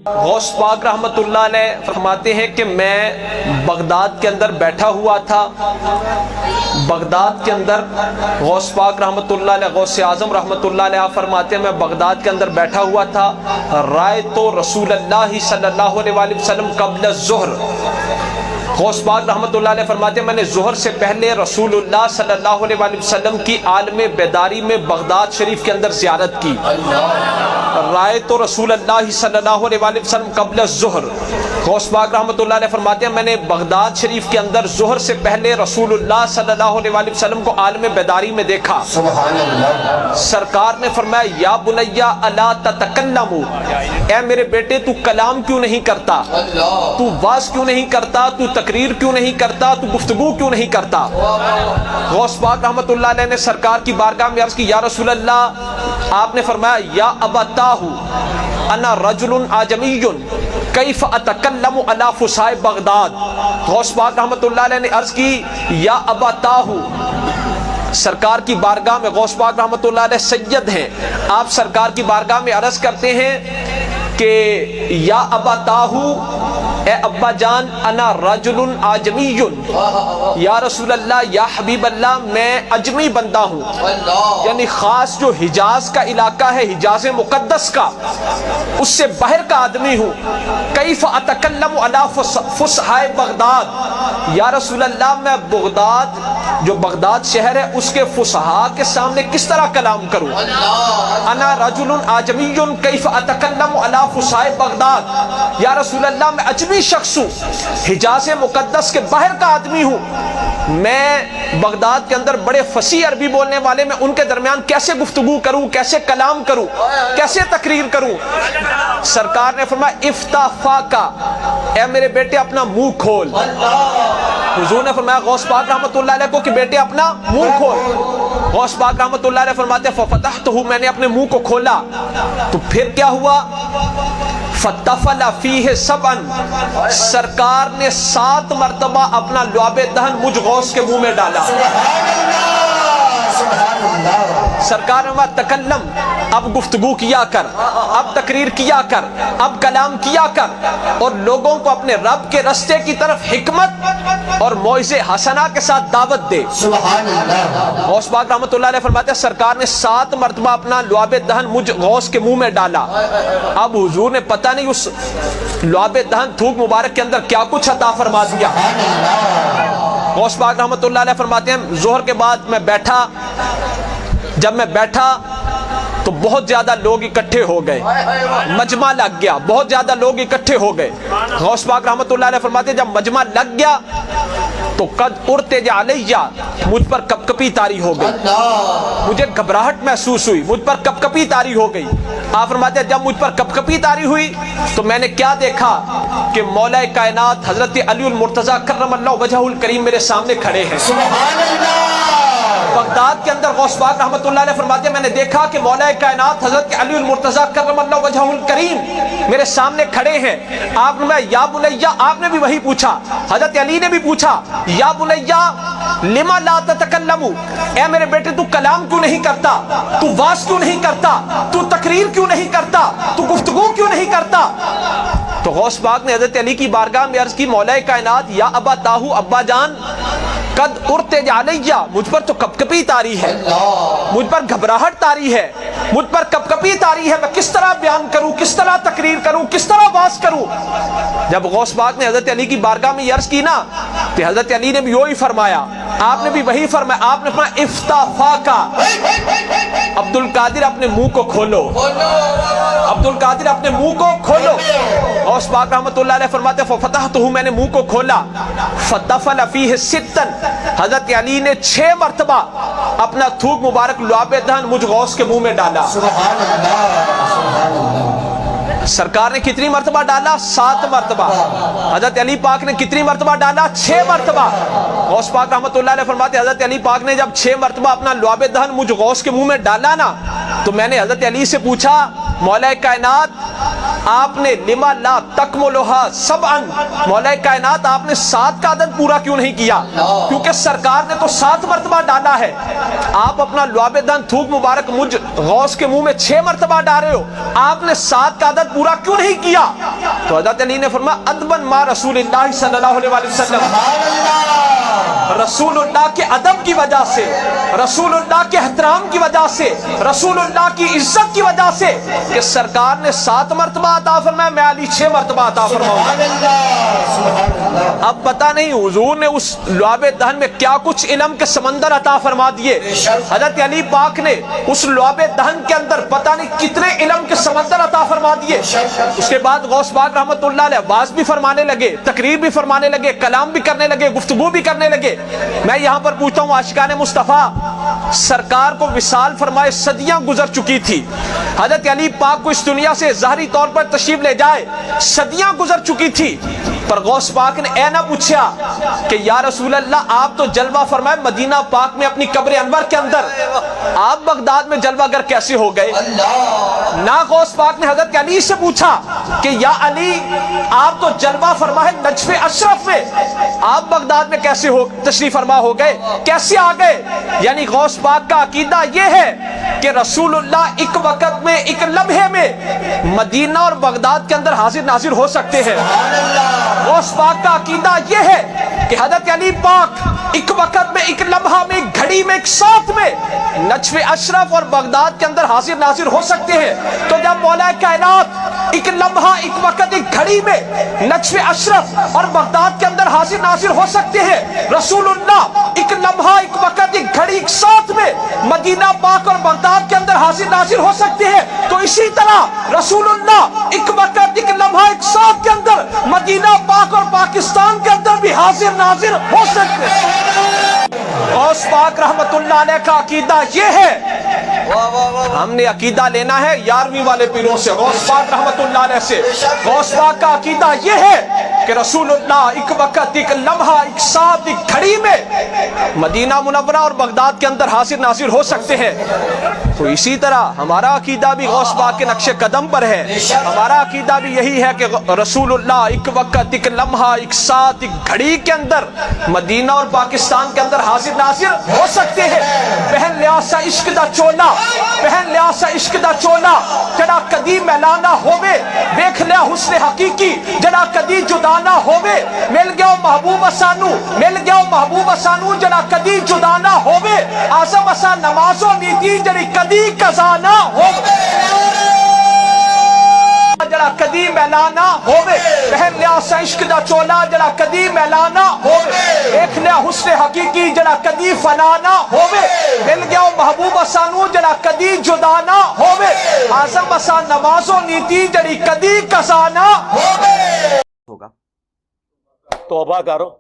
غوث پاک رحمۃ اللہ علیہ فرماتے ہیں کہ میں بغداد کے اندر بیٹھا ہوا تھا. بغداد کے اندر غوث پاک رحمۃ اللہ علیہ غوث اعظم رحمۃ اللہ علیہ فرماتے ہیں میں بغداد کے اندر بیٹھا ہوا تھا. رأیت رسول اللہ صلی اللہ علیہ وآلہ وسلم قبل الظہر. غوث پاک رحمۃ اللہ علیہ فرماتے ہیں میں نے ظہر سے پہلے رسول اللہ صلی اللہ علیہ وآلہ وسلم کی عالم بیداری میں بغداد شریف کے اندر زیارت کی. رأیت رسول اللہ صلی اللہ علیہ وآلہ وسلم قبل الظہر. غوث پاک رحمۃ اللہ علیہ فرماتے ہیں میں نے بغداد شریف کے اندر ظہر سے پہلے رسول اللہ صلی اللہ علیہ وآلہ وسلم کو عالم بیداری میں دیکھا. سبحان اللہ. سرکار نے فرمایا یا بنیا الا تتکلم، اے میرے بیٹے تو کلام کیوں نہیں کرتا، تو واز کیوں نہیں کرتا، تو تقریر کیوں نہیں کرتا، تو گفتگو کیوں نہیں کرتا. غوث پاک رحمۃ اللہ علیہ نے سرکار کی بارگاہ میں عرض کی یا رسول اللہ، آپ نے فرمایا یا ابتاہ انا رجل اعجمی کیف اتکلم علی فصاح بغداد. غوث پاک رحمۃ اللہ علیہ نے عرض کی یا ابتاہ، سرکار کی بارگاہ میں غوث پاک رحمۃ اللہ علیہ سید ہیں، آپ سرکار کی بارگاہ میں عرض کرتے ہیں کہ یا ابتاہ، اے ابا جان، انا رجل اعجمی، یا رسول اللہ یا حبیب اللہ میں اجمی بندہ ہوں، یعنی خاص جو حجاز کا علاقہ ہے، حجاز مقدس کا، اس سے باہر کا آدمی ہوں. کیف اتکلم علی فصحاء بغداد، یا رسول اللہ میں بغداد جو بغداد شہر ہے اس کے فصحاء کے سامنے کس طرح کلام کروں. انا رجل اعجمی کیف اتکلم علی فصحاء بغداد، یا رسول اللہ میں اجمی شخص ہوں، حجاز مقدس کے باہر کا آدمی ہوں، میں بغداد کے اندر بڑے فصیح عربی بولنے والے، میں ان کے درمیان کیسے گفتگو کروں، کیسے کلام کروں، کیسے تقریر کروں. سرکار نے فرمایا افتح فاکا، اے میرے بیٹے اپنا منہ کھول. حضور نے فرمایا غوث پاک رحمۃ اللہ علیہ کو کہ بیٹے اپنا منہ کھول. غوث پاک رحمۃ اللہ علیہ فرماتے ففتحتہ، میں نے اپنے منہ کو کھولا تو پھر کیا ہوا، فتفل فیہ سبعا، سرکار نے 7 مرتبہ اپنا لعاب دہن مجھ غوث کے منہ میں ڈالا. سرکار نے فرمایا تکلم، اب گفتگو کیا کر، اب تقریر کیا کر، اب کلام کیا کر، اور لوگوں کو اپنے رب کے رستے کی طرف حکمت اور موعظہ حسنہ کے ساتھ دعوت دے. سبحان اللہ. غوث پاک رحمۃ اللہ علیہ فرماتے ہیں سرکار نے 7 مرتبہ اپنا لعاب دہن مجھ غوث کے منہ میں ڈالا. اب حضور نے پتہ نہیں اس لعاب دہن تھوک مبارک کے اندر کیا کچھ عطا فرما دیا. غوث پاک رحمۃ اللہ علیہ فرماتے ہیں ظہر کے بعد میں بیٹھا، جب میں بیٹھا تو بہت زیادہ لوگ اکٹھے ہو گئے، مجمع لگ گیا، بہت زیادہ لوگ اکٹھے ہو گئے. غوث پاک رحمۃ اللہ علیہ فرماتے ہیں جب مجمع لگ گیا تو قد ارتج علیہ، مجھ پر کپکپی طاری ہو گئی، مجھے گھبراہٹ محسوس ہوئی، مجھ پر کپکپی طاری ہو گئی. آپ فرماتے ہیں جب مجھ پر کپکپی طاری ہوئی تو میں نے کیا دیکھا کہ مولا کائنات حضرت علی المرتضیٰ کرم اللہ وجہہ الکریم میرے سامنے کھڑے ہیں. سبحان اللہ. بغداد کے اندر غوث پاک رحمۃ اللہ علیہ فرماتے ہیں میں نے دیکھا کہ مولا کائنات حضرت علی المرتضیٰ کرم اللہ وجہہ الکریم میرے سامنے کھڑے ہیں. آپ نے یا بنیا، آپ نے بھی وہی پوچھا، حضرت علی نے بھی پوچھا یا بنیا لما لا تتکلم، اے میرے بیٹے تو کلام کیوں نہیں کرتا، تو واز کیوں نہیں کرتا، تو تقریر کیوں نہیں کرتا، تو گفتگو کیوں نہیں کرتا. تو غوث پاک نے حضرت علی کی بارگاہ میں عرض کی مولا کائنات یا ابا تاہو، ابا جان، قد ارتج علیہ، مجھ پر تو کپکپی طاری ہے، مجھ پر گھبراہٹ طاری ہے، مجھ پر کپکپی طاری ہے، میں کس طرح بیان کروں، کس طرح تقریر کروں، کس طرح واز کروں. جب غوث پاک نے حضرت علی کی بارگاہ میں عرض کی نا تو حضرت علی نے بھی وہی فرمایا، آپ نے بھی وہی فرمایا. آپ نے فرمایا افتح فاکا، عبد القادر اپنے منہ کو کھولو، عبد القادر اپنے منہ کو کھولو. غوث پاک رحمۃ اللہ علیہ فرماتے ففتحتہ، میں نے منہ کو کھولا، فتفل فیہ ستا، حضرت علی نے 6 مرتبہ اپنا تھوک مبارک لعاب دہن مجھ غوث کے منہ میں ڈالا. سبحان اللہ. سبحان اللہ. سرکار نے کتنی مرتبہ ڈالا؟ 7 مرتبہ. حضرت علی پاک نے کتنی مرتبہ ڈالا؟ 6 مرتبہ. غوث پاک رحمۃ اللہ علیہ فرماتے حضرت علی پاک نے جب 6 مرتبہ اپنا لعاب دہن مجھ غوث کے منہ میں ڈالا نا تو میں نے حضرت علی سے پوچھا مولا کائنات آپ نے لما لا تکملھا سبعن، مولا کائنات آپ نے 7 کا عدد پورا کیوں نہیں کیا؟ کیونکہ سرکار نے تو 7 مرتبہ ڈالا ہے، آپ اپنا لعاب دہن تھوک مبارک مجھ غوث کے منہ میں 6 مرتبہ ڈال رہے ہو، آپ نے 7 کا عدد پورا کیوں نہیں کیا؟ تو حضرت علی نے فرمایا ادبن ما رسول اللہ صلی اللہ علیہ وسلم، رسول اللہ کے ادب کی وجہ سے، رسول اللہ کے احترام کی وجہ سے، رسول اللہ کی عزت کی وجہ سے کہ سرکار نے 7 مرتبہ عطا فرمایا، میں علی 6 مرتبہ عطا فرماؤں گا۔ اب پتہ نہیں حضور نے اس لعاب دہن میں کیا کچھ علم کے سمندر عطا فرما دیے، حضرت علی پاک نے اس لعاب دہن کے اندر پتہ نہیں کتنے علم کے سمندر عطا فرما دیے۔ اس کے بعد غوث پاک رحمت اللہ علیہ باز بھی فرمانے لگے، تقریر بھی فرمانے لگے، کلام بھی کرنے لگے، گفتگو بھی کرنے لگے۔ میں یہاں پر پوچھتا ہوں عاشقان مصطفیٰ، سرکار کو وصال فرمائے صدیاں گزر چکی تھی، حضرت علی پاک کو اس دنیا سے ظاہری طور پر تشریف لے جائے صدیاں گزر چکی تھی، پر غوث پاک نے اے نہ پوچھا کہ یا رسول اللہ آپ تو جلوہ فرمائے مدینہ پاک میں اپنی قبر انور کے اندر، آپ بغداد میں جلوہ گر کیسے ہو گئے؟ نہ غوث پاک نے حضرت علی سے پوچھا کہ یا علی آپ تو جلوہ فرما ہے نجف اشرف میں، آپ بغداد میں کیسے ہو تشریف فرما ہو گئے، کیسے آ گئے؟ یعنی غوث پاک کا عقیدہ یہ ہے کہ رسول اللہ ایک وقت میں ایک لمحے میں مدینہ اور بغداد کے اندر حاضر ناظر ہو سکتے ہیں۔ غوث پاک کا عقیدہ یہ ہے کہ حضرت علی پاک ایک وقت میں، ایک لمحہ میں، ایک گھڑی میں، ایک ساتھ میں نجف اشرف اور بغداد کے اندر حاضر ناظر ہو سکتے ہیں۔ تو جب مولا کائنات ایک لمحہ، ایک وقت، ایک گھڑی میں نجف اشرف اور بغداد کے اندر حاضر ناظر ہو سکتے ہیں، رسول اللہ ایک لمحہ، ایک وقت، ایک گھڑی، ایک ساتھ میں مدینہ پاک اور بغداد کے اندر حاضر ناظر ہو سکتے ہیں، تو اسی طرح رسول اللہ ایک وقت، ایک لمحہ، ایک ساتھ کے اندر مدینہ پاک اور پاکستان کے اندر بھی حاضر ناظر ہو سکتے ہیں۔ غوث پاک رحمت اللہ علیہ کا عقیدہ یہ ہے، ہم نے عقیدہ لینا ہے 11ویں والے پیروں سے، غوث پاک رحمت اللہ علیہ سے۔ غوث پاک کا عقیدہ یہ ہے کہ رسول اللہ ایک وقت، ایک لمحہ، ایک ساتھ، ایک گھڑی میں مدینہ منورہ اور بغداد کے اندر حاضر ناظر ہو سکتے ہیں۔ تو اسی طرح ہمارا عقیدہ بھی غوث پاک کے نقش قدم پر ہے، ہمارا عقیدہ بھی یہی ہے کہ رسول اللہ ایک وقت، ایک لمحہ، ایک ساتھ، ایک گھڑی کے اندر مدینہ اور پاکستان کے اندر حاضر ناظر ہو سکتے ہیں۔ پہن لیا سا عشق دا چولا، پہن لیا سا عشق دا چولا جڑا کدی میلانا ہووے، دیکھ لیا حسن حقیقی جڑا کدی جدا نہ ہووے، مل گیا محبوب سانو، مل گیا محبوب سانو جڑا کدی جدا نہ ہووے، اعظم اسا نماز و نیتی جڑی کدی قضا نہ ہووے، جڑا کدی میلانا ہووے، پہن لیا سا عشق دا چولا جڑا کدی میلانا ہووے، دیکھ لیا حسن حقیقی جڑا کدی فنا نہ ہووے، مل گیا محبوب سانو جڑا کدی جدا نہ ہووے، اعظم اسا نماز و نیتی جڑی کدی قضا نہ ہووے۔ توبہ کرو